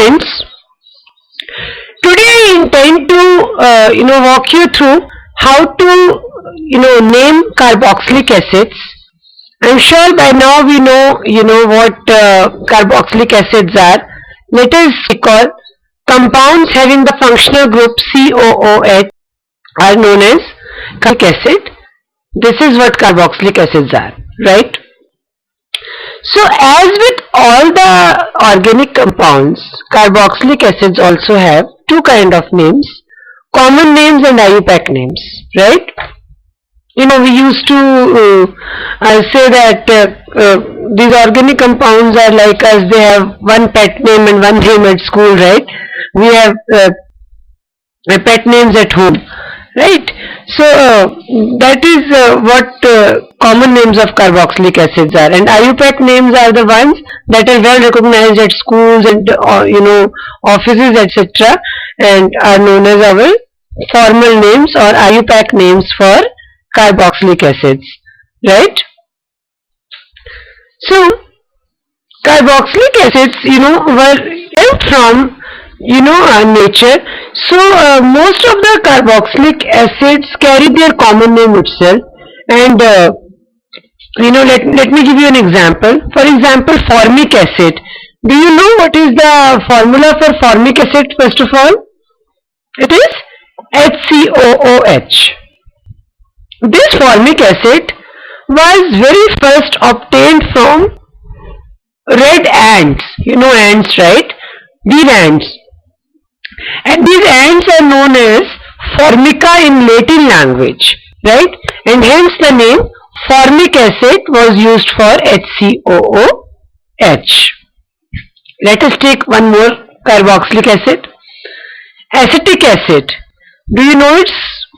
friends, today I intend to walk you through how to name carboxylic acids. I'm sure by now we know what carboxylic acids are. Let us recall compounds having the functional group COOH are known as carboxylic acid. This is what carboxylic acids are, right? So as with all the organic compounds, carboxylic acids also have two kind of names, common names and IUPAC names, right? We used to say that these organic compounds are like us, they have one pet name and one name at school, right? We have pet names at home, right? So that is what common names of carboxylic acids are, and IUPAC names are the ones that are well recognized at schools and offices, etc., and are known as our formal names or IUPAC names for carboxylic acids, right? So carboxylic acids were derived from nature. So most of the carboxylic acids carry their common name itself, and let me give you an example. For example, formic acid. Do you know what is the formula for formic acid? First of all, it is HCOOH. This formic acid was very first obtained from red ants. Ants, right? These ants. And these ants are known as formica in Latin language, right? And hence the name formic acid was used for HCOOH. Let us take one more carboxylic acid. Acetic acid. Do you know its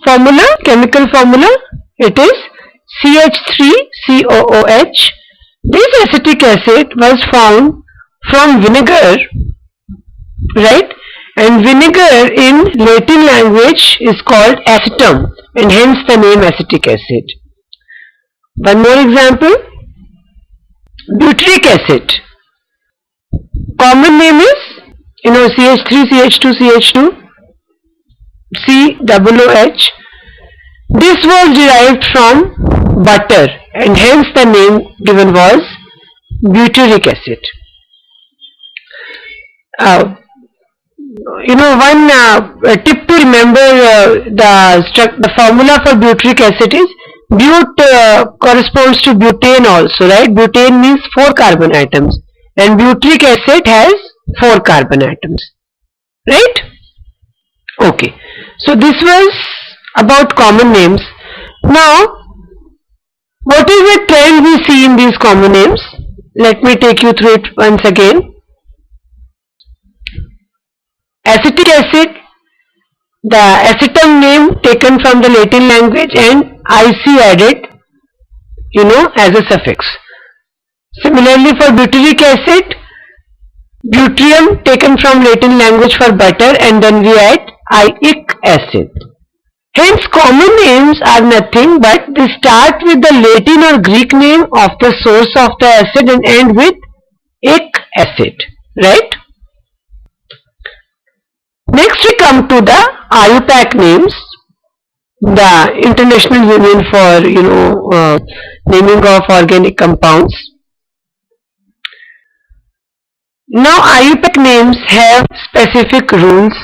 formula, chemical formula? It is CH3COOH. This acetic acid was found from vinegar, right? And vinegar in Latin language is called acetum, and hence the name acetic acid. One more example, butyric acid. Common name is CH3, CH2, CH2, COOH. This was derived from butter, and hence the name given was butyric acid. One tip to remember, the formula for butyric acid is but corresponds to butane also, right? Butane means 4 carbon atoms, and butyric acid has 4 carbon atoms, right? Okay, so this was about common names. Now, what is the trend we see in these common names? Let me take you through it once again. Acetic acid, the acetum name taken from the Latin language and IC added, as a suffix. Similarly for butyric acid, butyrium taken from Latin language for butter, and then we add iic acid. Hence common names are nothing but they start with the Latin or Greek name of the source of the acid and end with ic acid, right? Next we come to the IUPAC names, the International Union for naming of organic compounds. Now IUPAC names have specific rules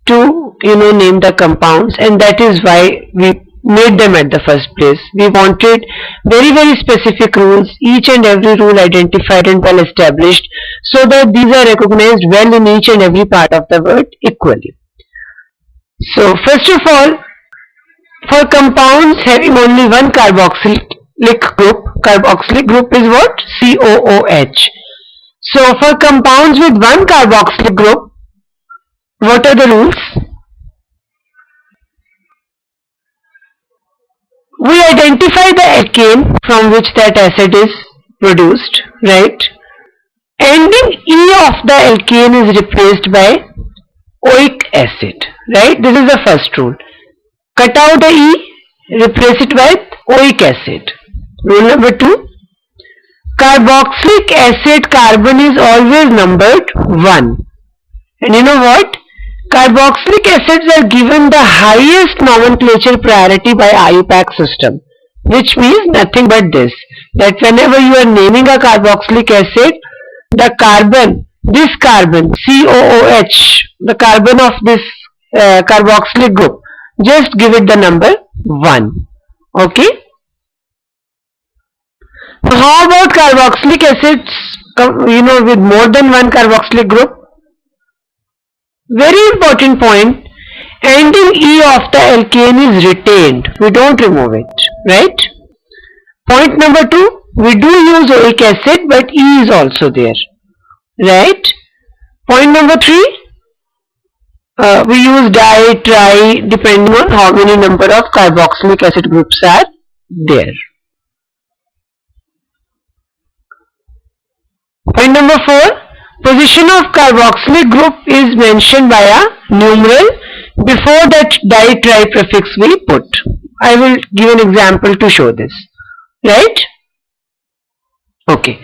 to name the compounds, and that is why we made them at the first place. We wanted very, very specific rules, each and every rule identified and well established, so that these are recognized well in each and every part of the word equally. So first of all, for compounds having only one carboxylic group is what? COOH. So for compounds with one carboxylic group, what are the rules? We identify the alkane from which that acid is produced, right? Ending E of the alkane is replaced by oic acid, right? This is the first rule. Cut out the E, replace it with oic acid. Rule number 2, carboxylic acid carbon is always numbered 1. And you know what? Carboxylic acids are given the highest nomenclature priority by IUPAC system, which means nothing but this, that whenever you are naming a carboxylic acid, the carbon, this carbon, COOH, the carbon of this carboxylic group, just give it the number 1. Okay? So how about carboxylic acids, with more than one carboxylic group? Very important point, ending E of the alkane is retained. We don't remove it, right? Point number 2, we do use oic acid, but E is also there, right? Point number 3, we use di, tri, depending on how many number of carboxylic acid groups are there. Point number 4, position of carboxylic group is mentioned by a numeral before that di, tri prefix we put. I will give an example to show this, right? Okay.